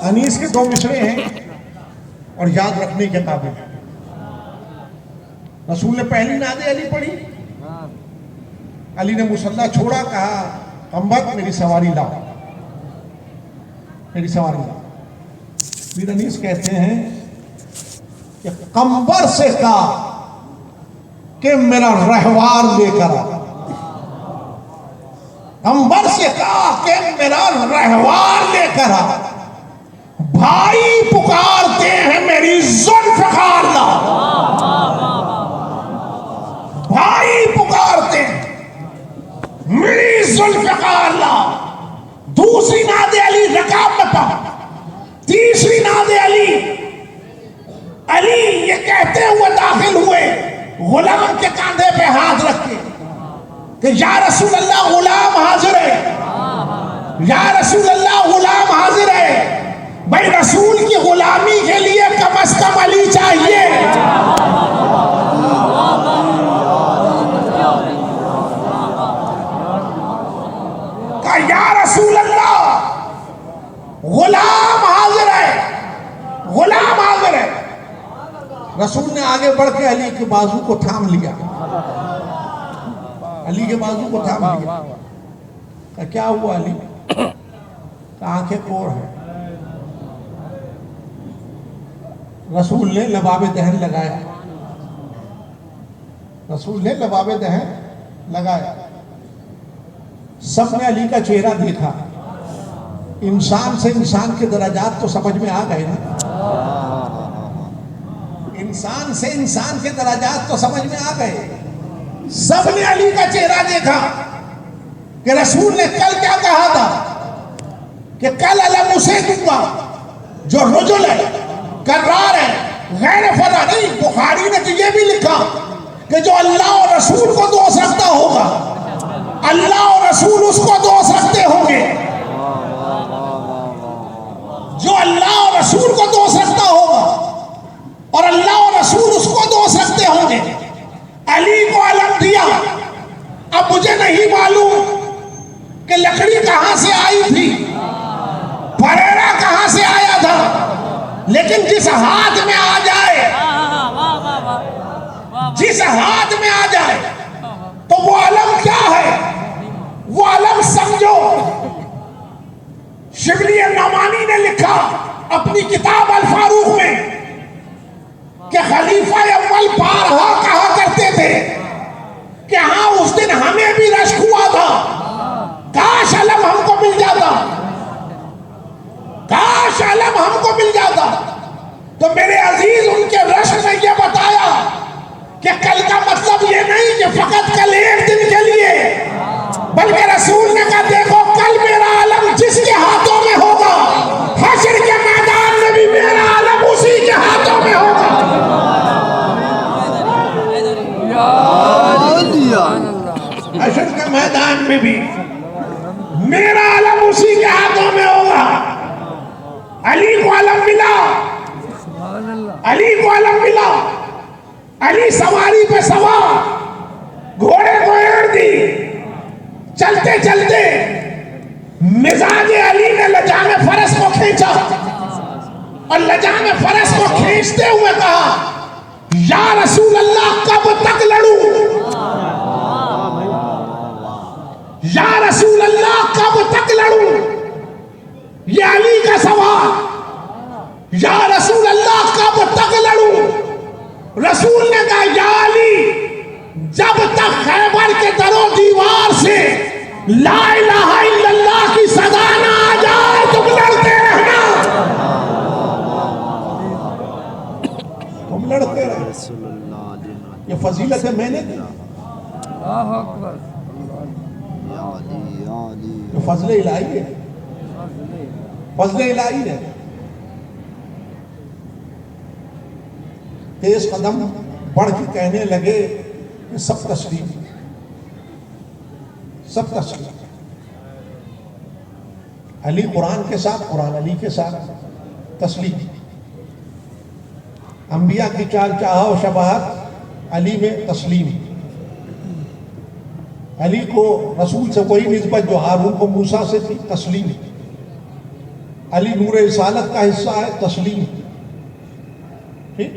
انیس کے دو مصرے ہیں اور یاد رکھنے کے قابل ہیں۔ رسول نے پہلی نعت علی پڑھی، علی نے مصلی چھوڑا، کہا قمبر میری سواری لاؤ، میری سواری لاؤ۔ پھر انیس کہتے ہیں کہ قمبر سے کہا کہ میرا رہوار لے کر آ، قمبر سے کہا کہ میرا رہوار لے کر آ، بھائی پکارتے ہیں میری ذوالفقار لا، بھائی پکارتے ہیں میری ذوالفقار لا۔ دوسری نعت علی رکاب میں پڑھ، تیسری نعت علی، علی یہ کہتے ہوئے داخل ہوئے غلام کے کاندھے پہ ہاتھ رکھ کے کہ یا رسول اللہ غلام حاضر ہے، یا رسول اللہ غلام حاضر ہے۔ بھائی رسول کی غلامی کے لیے کم از کم علی چاہیے۔ کہا یا رسول اللہ غلام حاضر ہے، غلام حاضر ہے۔ رسول نے آگے بڑھ کے علی کے بازو کو تھام لیا، علی کے بازو کو تھام لیا۔ کہا کیا ہوا علی؟ کہا آنکھیں کور ہیں۔ رسول نے لباب دہن لگایا، رسول نے لباب دہن لگایا۔ سب نے علی کا چہرہ دیکھا۔ انسان سے انسان کے درجات تو سمجھ میں آ گئے نا، انسان سے انسان کے درجات تو سمجھ میں آ گئے۔ سب نے علی کا چہرہ دیکھا کہ رسول نے کل کیا کہا تھا کہ کل علم اسے دوں گا جو رجل ہے، کرار ہے، غیر فرع نہیں۔ بخاری نے تو یہ بھی لکھا کہ جو اللہ اور رسول کو دوست رکھتا ہوگا، اللہ اور رسول اس کو دوست رکھتے ہوں گے، جو اللہ اور رسول کو دوست رکھتا ہوگا اور اللہ اور رسول اس کو دوست رکھتے ہوں گے۔ علی کو علم دیا۔ اب مجھے نہیں معلوم کہ لکڑی کہاں سے آئی تھی، پھریرا کہاں سے آیا تھا، لیکن جس ہاتھ میں آ جائے، جس ہاتھ میں آ جائے تو وہ علم کیا ہے؟ وہ علم سمجھو۔ شبلی نعمانی نے لکھا اپنی کتاب الفاروق میں کہ خلیفہ اول بارہا کہا کرتے تھے کہ ہاں اس دن ہمیں بھی رشک ہوا تھا، کاش علم ہم کو مل جاتا، کاش علم ہم کو مل جاتا۔ تو میرے عزیز ان کے رشک نے یہ بتایا کہ کل کا مطلب یہ نہیں کہ فقط کل ایک دن کے لیے، بلکہ رسول نے کہا دیکھو کل میرا علم جس کے ہاتھوں میں ہوگا، حشر کے میدان میں بھی میرا علم اسی کے ہاتھوں میں ہوگا۔ حشر کے میدان میں بھی میرا علم اسی کے ہاتھوں میں ہوگا۔ علی کو علم ملا، علی کو علم ملا۔ علی سواری پہ سوار، گھوڑے کو ایڑ دی، چلتے چلتے مزاج علی نے لجام فرس کو کھینچا اور لجام فرس کو کھینچتے ہوئے کہا یا رسول اللہ کب تک لڑوں، یا رسول اللہ کب تک لڑوں۔ یہ علی کا سوال، یا رسول اللہ کب تک لڑوں۔ رسول نے کہا یا علی جب تک خیبر کے در و دیوار سے لا الہ الا اللہ کی صدا نہ آ جائے تم لڑتے رہنا، تم لڑتے رہنا۔ یہ فضیلت ہے میں نے دی، یہ فضل الہی ہے، فضل الہی ہے۔ تیز قدم بڑھ کے کہنے لگے کہ سب تسلیم، سب تسلیم۔ علی قرآن کے ساتھ، قرآن علی کے ساتھ تسلیم۔ انبیاء کی چال چاہا و شباہت علی میں تسلیم۔ علی کو رسول سے وہی نسبت جو ہارون کو موسیٰ سے تھی، تسلیم۔ علی نور رسالت کا حصہ ہے تسلیم. ٹھیک.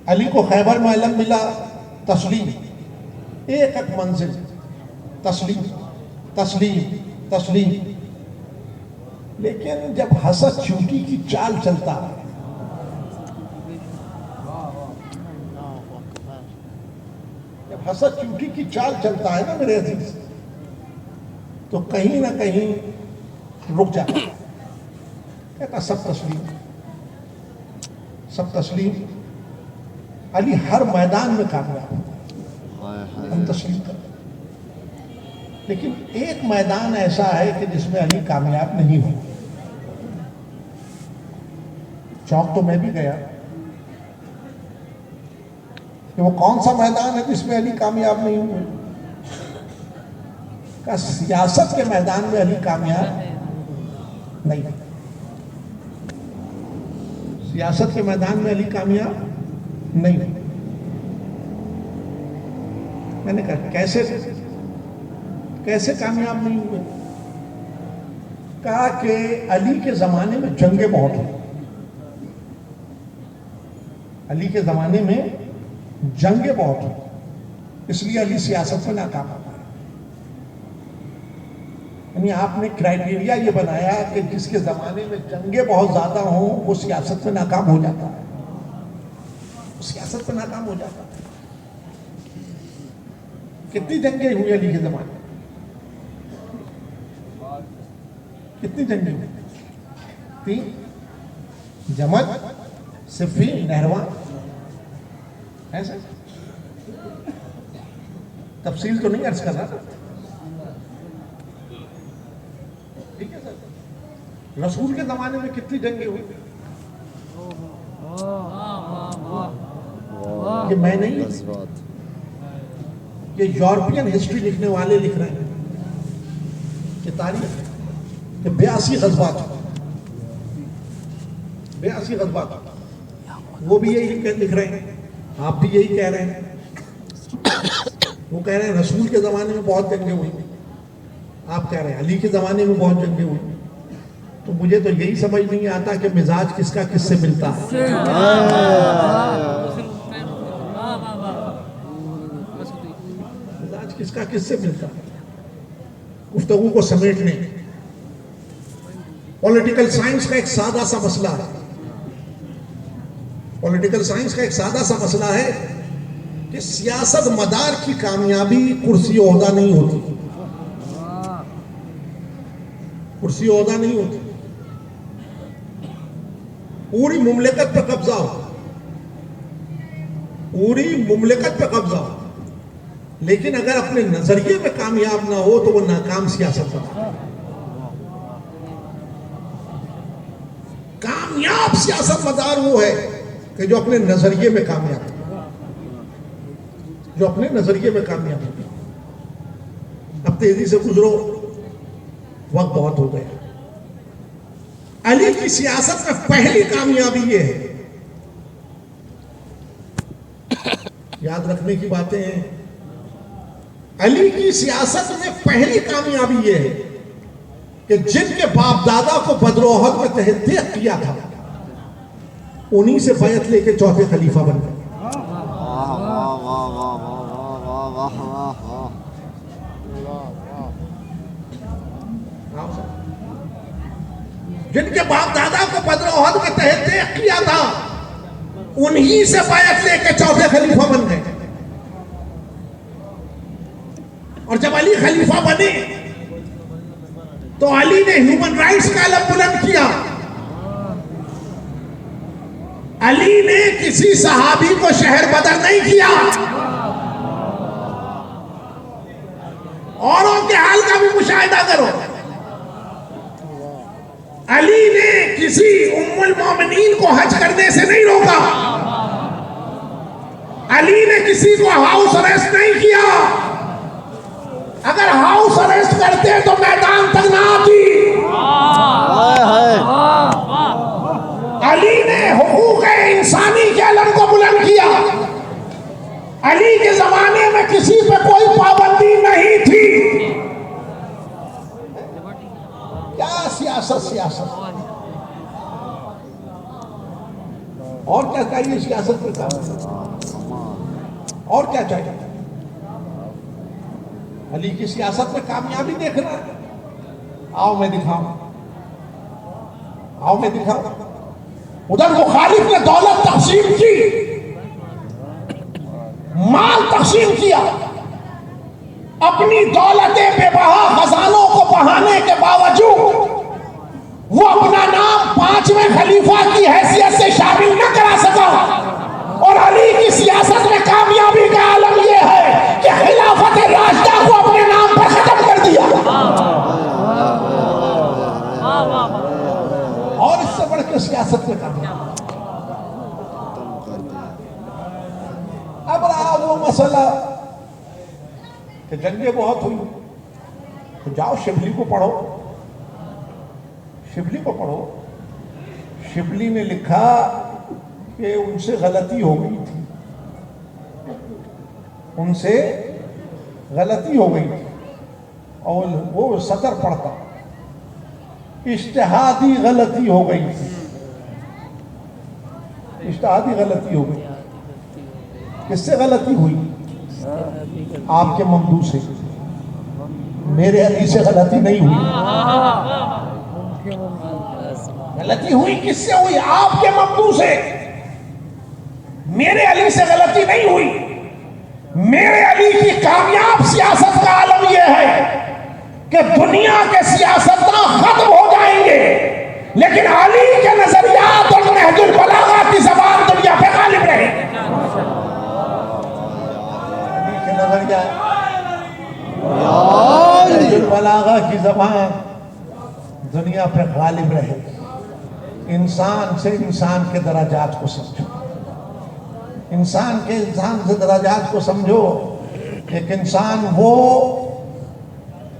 علی کو خیبر میں علم ملا تسلیم. ایک ایک منزل تسلیم تسلیم تسلیم. لیکن جب حسد چونٹی کی چال چلتا ہے، جب حسد چونٹی کی چال چلتا ہے نا میرے عزیز، تو کہیں نہ کہیں رک جاتا ہے. کہتا سب تسلیم سب تسلیم. علی ہر میدان میں کامیاب ہوتا ہے، ہم تسلیم کرتے. لیکن ایک میدان ایسا ہے کہ جس میں علی کامیاب نہیں ہو. چوک تو میں بھی گیا کہ وہ کون سا میدان ہے جس میں علی کامیاب نہیں ہوئے. کہ سیاست کے میدان میں علی کامیاب نہیں. سیاست کے میدان میں علی کامیاب نہیں. میں نے کہا کیسے کامیاب نہیں ہوئے؟ کہا کہ علی کے زمانے میں جنگیں بہت ہوئی. علی کے زمانے میں جنگیں بہت ہوئی، اس لیے علی سیاست میں ناکام ہو گیا. یعنی آپ نے کرائٹیریا یہ بنایا کہ جس کے زمانے میں جنگیں بہت زیادہ ہوں وہ سیاست میں ناکام ہو جاتا ہے. سیاست میں ناکام ہو جاتا ہے. کتنی جنگیں ہوئی علی کے زمانے میں؟ کتنی جنگیں ہوئی؟ 3. جمل، صفین، نہروان. ایسا تفصیل تو نہیں عرض کر رہا. ٹھیک ہے سر. رسول کے زمانے میں کتنی جنگیں ہوئی؟ یہ میں نہیں، یہ یورپین ہسٹری لکھنے والے لکھ رہے ہیں. یہ تاریخ ہے کہ 82 غزوات، 82 غزوات. وہ بھی یہی لکھ رہے ہیں، آپ بھی یہی کہہ رہے ہیں. وہ کہہ رہے ہیں رسول کے زمانے میں بہت جنگیں ہوئی، آپ کہہ رہے ہیں علی کے زمانے میں بہت جنگیں ہوئی. تو مجھے تو یہی سمجھ نہیں آتا کہ مزاج کس کا کس سے ملتا ہے. مزاج کس کا کس سے ملتا ہے. گفتگو کو سمیٹنے، پولیٹیکل سائنس کا ایک سادہ سا مسئلہ ہے. پولیٹیکل سائنس کا ایک سادہ سا مسئلہ ہے کہ سیاست مدار کی کامیابی کرسی عہدہ نہیں ہوتی. کرسی عہدہ نہیں ہوتی. پوری مملکت پہ قبضہ ہو، پوری مملکت پہ قبضہ ہو، لیکن اگر اپنے نظریے میں کامیاب نہ ہو تو وہ ناکام سیاست ہے. کامیاب سیاست مدار وہ ہے کہ جو اپنے نظریے میں کامیاب ہے، جو اپنے نظریے میں کامیاب ہے. اب تیزی سے گزرو، وقت بہت ہو گیا. علی کی سیاست میں پہلی کامیابی یہ ہے، یاد رکھنے کی باتیں ہیں. علی کی سیاست میں پہلی کامیابی یہ ہے کہ جن کے باپ دادا کو بدر و احد میں تحقیق کیا تھا انہی سے بیعت لے کے چوتھے خلیفہ بن گئے. جن کے باپ دادا کو بدر و احد میں تحقیق کیا تھا انہی سے بیعت لے کے چوتھے خلیفہ بن گئے. اور جب علی خلیفہ بنے تو علی نے ہیومن رائٹس کا علم بلند کیا. علی نے کسی صحابی کو شہر بدر نہیں کیا. اوروں کے حال کا بھی مشاہدہ کرو. علی نے کسی ام المومنین کو حج کرنے سے نہیں روکا. علی نے کسی کو ہاؤس اریسٹ نہیں کیا. اگر ہاؤس اریسٹ کرتے تو میدان تک نہ آتی. علی نے حقوق انسانی کے علم کو بلند کیا. علی کے زمانے میں کسی پہ کوئی پابندی نہیں تھی. کیا سیاست سیاست. اور کیا چاہیے سیاست میں کام؟ اور کیا چاہیے؟ علی کی سیاست میں کامیابی دیکھنا ہے. آؤ میں دکھاؤں، آؤ میں دکھاؤں. ادھر مخالف نے دولت تقسیم کی، مال تقسیم کیا، اپنی دولتیں بے بہا خزانوں کو بہانے کے باوجود وہ اپنا نام 5ویں خلیفہ کی حیثیت سے شامل نہ کرا سکا. اور علی کی سیاست میں کامیابی کا عالم یہ ہے کہ خلافت راشدہ کو اپنے نام پر ختم کر دیا. اور اس سے بڑھ کے سیاست میں کامیابی. اب رہا وہ مسئلہ کہ جنگیں بہت ہوئی، تو جاؤ شبلی کو پڑھو، شبلی کو پڑھو. شبلی نے لکھا کہ ان سے غلطی ہو گئی تھی، ان سے غلطی ہو گئی تھی. اور وہ سطر پڑھتا، اجتہادی غلطی ہو گئی تھی، اجتہادی غلطی ہو گئی. کس سے غلطی ہوئی؟ آپ کے ممدوح سے. میرے علی سے غلطی نہیں ہوئی. غلطی ہوئی کس سے ہوئی؟ آپ کے ممدوح سے. میرے علی سے غلطی نہیں ہوئی. میرے علی کی کامیاب سیاست کا عالم یہ ہے کہ دنیا کے سیاستداں ختم ہو جائیں گے، لیکن علی کے نظریات اور نہج البلاغہ کی زبان دنیا پہ غالب رہے گی. علی کے نظریات، نہج البلاغہ کی زبان دنیا پہ غالب رہے گی. انسان سے انسان کے درجات کو سمجھو، انسان کے انسان سے درجات کو سمجھو. ایک انسان وہ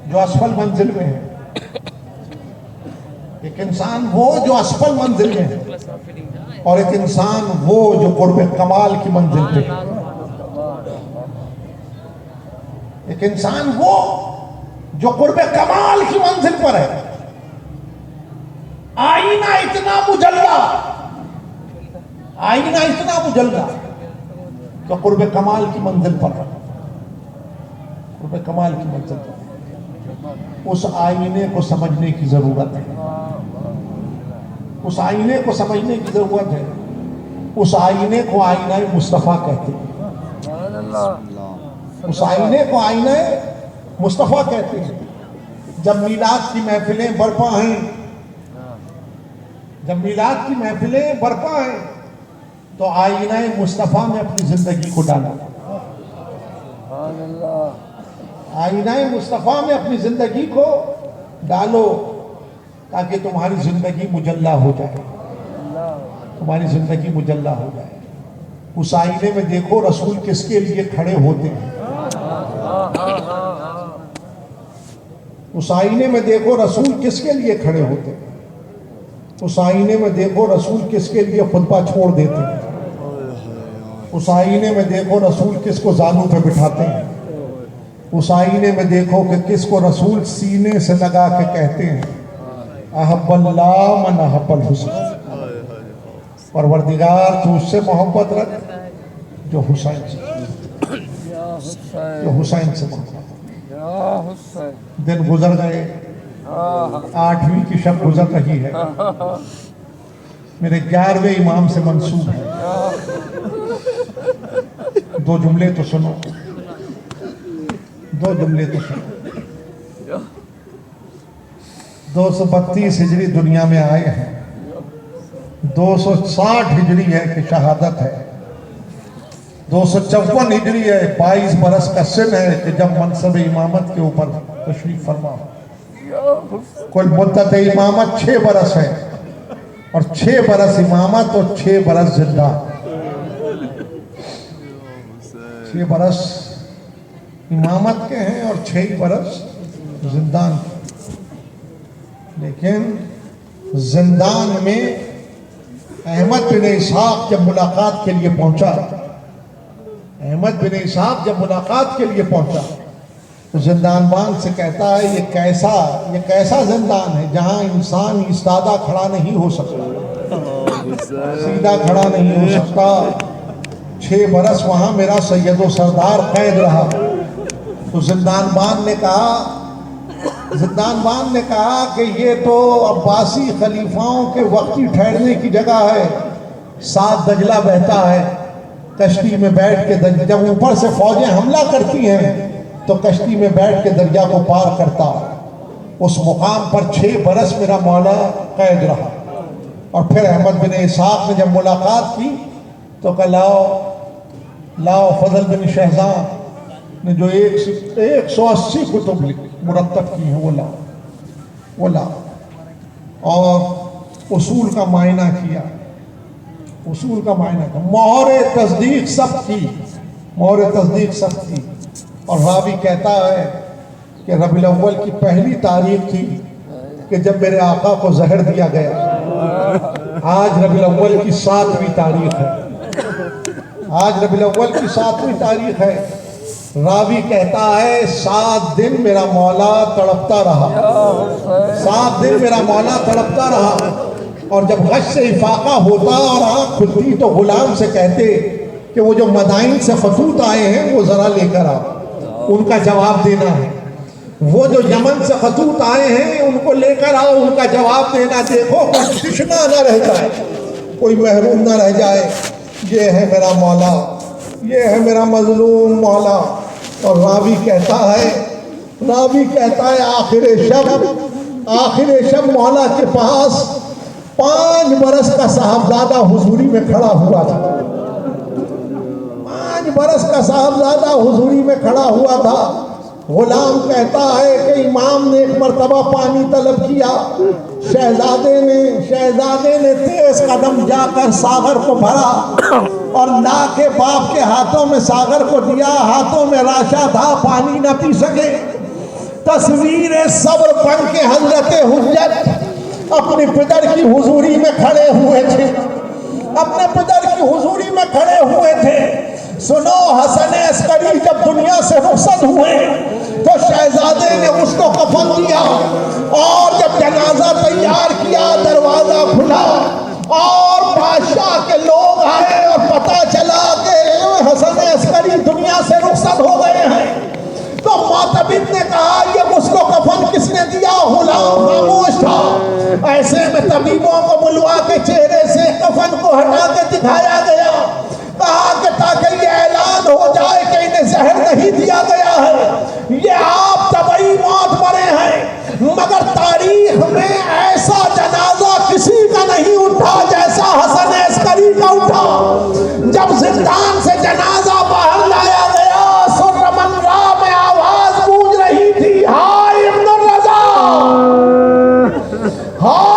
جو اسفل منزل میں ہے، ایک انسان وہ جو اسفل منزل میں ہے، اور ایک انسان وہ جو قرب کمال کی منزل پہ ہے. ایک انسان وہ جو قرب کمال کی منزل پر ہے. آئینہ اتنا مجلہ، آئینہ اتنا مجلہ کہ قرب کمال کی منزل پر ہے، قرب کمال کی منزل پر. اس آئینے کو سمجھنے کی ضرورت ہے، اس آئینے کو سمجھنے کی ضرورت ہے. اس آئینے کو آئینہ مصطفیٰ کہتے ہیں. اس آئینے کو آئینہ مصطفیٰ کہتے ہیں. جب میلاد کی محفلیں برپا ہیں، جب میلاد کی محفلیں برپا ہیں، تو آئینہ مصطفیٰ میں اپنی زندگی کو ڈالا. آئینہ مصطفیٰ میں اپنی زندگی کو ڈالو تاکہ تمہاری زندگی مجلہ ہو جائے، تمہاری زندگی مجلہ ہو جائے. اس آئینے میں دیکھو رسول کس کے لیے کھڑے ہوتے ہیں. اس آئینے میں دیکھو رسول کس کے لیے کھڑے ہوتے ہیں. اس آئینے میں دیکھو رسول کس کے لیے خطبہ چھوڑ دیتے ہیں. اس آئینے میں دیکھو رسول کس کو زانوں پہ بٹھاتے ہیں. اس آئینے میں دیکھو کہ کس کو رسول سینے سے لگا کے کہتے ہیں احب اللہ من احب الحسین. پروردگار تو اس سے محبت رکھ جو حسین سے، جو حسین سے محبت. دن گزر گئے، 8ویں کی شب گزر رہی ہے، میرے 11ویں امام سے منسوب ہے. 2 جملے تو سنو، 2 جملے تو سنو. 232 ہجری دنیا میں آئے ہیں، 260 ہجری ہے کہ شہادت ہے، 254 ہجری ہے 22 برس کا سن ہے کہ جب منصب امامت کے اوپر تشریف فرما. کل مدت امامت 6 برس ہے، اور 6 برس امامت اور 6 برس زندہ. 6 برس امامت کے ہیں اور 6 برس زندان کے. لیکن زندان میں احمد بن اسحاق جب ملاقات کے لیے پہنچا، احمد بن اسحاق جب ملاقات کے لیے پہنچا زندان بان سے کہتا ہے یہ کیسا زندان ہے جہاں انسان ایستادہ کھڑا نہیں ہو سکتا، سیدھا کھڑا نہیں ہو سکتا۔ 6 برس وہاں میرا سید و سردار قید رہا۔ تو زندان بان نے کہا کہ یہ تو عباسی خلیفاؤں کے وقتی ٹھہرنے کی جگہ ہے، ساتھ دجلہ بہتا ہے، کشتی میں بیٹھ کے جب اوپر سے فوجیں حملہ کرتی ہیں تو کشتی میں بیٹھ کے دریا کو پار کرتا۔ اس مقام پر 6 برس میرا مولا قید رہا۔ اور پھر احمد بن اسحاق نے جب ملاقات کی تو کہا لاؤ فضل بن شہزان نے جو 180 کتب مرتب کی ہیں وہ لاؤ اور اصول کا معائنہ کیا، مہر تصدیق سب کی۔ اور راوی کہتا ہے کہ ربیع الاول کی پہلی تاریخ تھی کہ جب میرے آقا کو زہر دیا گیا۔ آج ربیع الاول کی 7ویں تاریخ ہے۔ راوی کہتا ہے 7 دن میرا مولا تڑپتا رہا، اور جب غش سے افاقہ ہوتا اور آنکھ کھلتی تو غلام سے کہتے کہ وہ جو مدائن سے خطوط آئے ہیں وہ ذرا لے کر آؤ، ان کا جواب دینا ہے۔ وہ جو یمن سے خطوط آئے ہیں ان کو لے کر آؤ، ان کا جواب دینا۔ دیکھو کوئی تشنا نہ رہ جائے، کوئی محروم نہ رہ جائے۔ یہ ہے میرا مولا، یہ ہے میرا مظلوم مولا۔ اور راوی کہتا ہے آخر شب مولا کے پاس 5 برس کا صاحبزادہ حضوری میں کھڑا ہوا تھا۔ 5 برس کا صاحبزادہ حضوری میں کھڑا ہوا تھا۔ غلام کہتا ہے کہ امام نے ایک مرتبہ پانی طلب کیا، شہزادے نے تیز قدم جا کر ساغر کو بھرا اور لا کے باپ کے ہاتھوں میں ساغر کو دیا۔ ہاتھوں میں راشا تھا، پانی نہ پی سکے۔ تصویر صبر بن کے حضرت حجت اپنی پدر کی حضوری میں کھڑے ہوئے تھے۔ سنو، حسن عسکری جب دنیا سے رخصت ہوئے تو شہزادے نے اس کو کفن دیا، اور جب جنازہ تیار کیا دروازہ کھلا اور بادشاہ کے لوگ آئے اور پتہ چلا کہ حسن عسکری دنیا سے رخصت ہو گئے ہیں، تو معتبر نے کہا یہ غسل و کفن کس نے دیا؟ غلام خاموش تھا۔ ایسے میں طبیبوں کو بلوا کے چہرے سے کفن کو ہٹا کے دکھایا گیا، کہا کہ تاکہ یہ اعلان ہو جائے کہ انہیں زہر نہیں دیا گیا ہے، یہ آپ طبعی موت مرے ہیں۔ مگر تاریخ میں ایسا جنازہ کسی کا نہیں اٹھا جیسا حسن عسکری کا اٹھا۔ جب زندان سے جنازہ باہر لایا گیا، سرمن راہ میں آواز گونج رہی تھی، ہائے ابن الرضا، ہائے